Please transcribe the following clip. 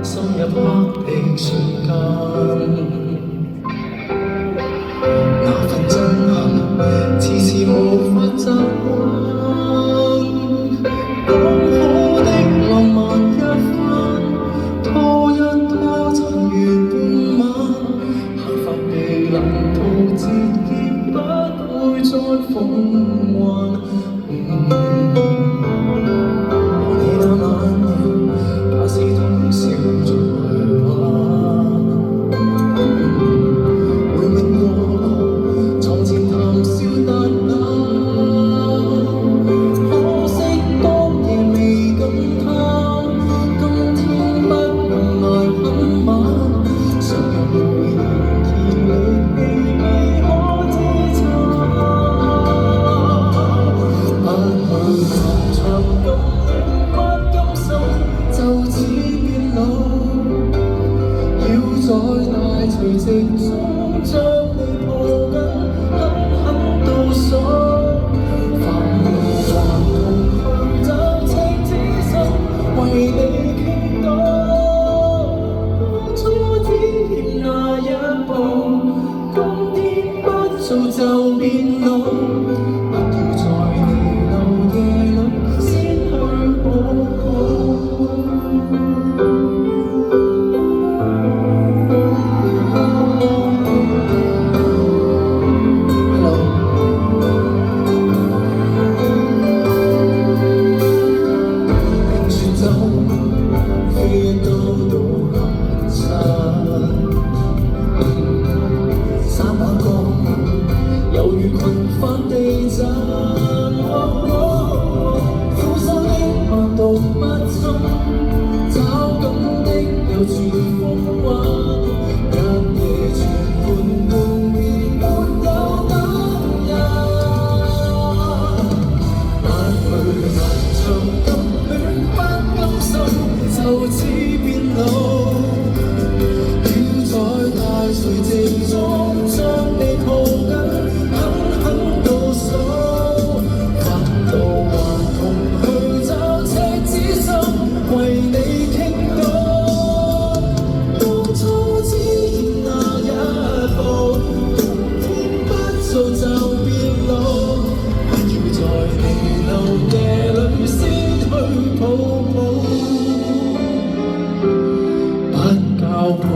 深入黑的瞬間。那份震撼，遲遲無法習慣。講好的浪漫一番，拖一拖曾如半晚。下發地能逃節結，不會再夢幻。和你那晚夜，假使通宵逐來玩。回味過從前談笑達旦，可惜當夜未敢貪。今天不能來很晚，常人會嫌熱氣未可支撐。不去談長咁戀，不甘心就此變老。要在大除夕中將你抱緊，狠狠倒數。煩惱還同去找赤子心，為你傾倒。當初只欠那一步，今天不做就變老。不要在彌留夜裏先去抱抱。猶如群翻地震，苦心的萬毒不侵，找緊的有處風雲，一夜全盤換便沒有感人。不去漫長今戀，不甘心就此變老。要在大除夕中將你抱緊，為你傾倒。當初只欠那一步，今天不做就變老。不要在彌留夜裏先去抱抱，不教旁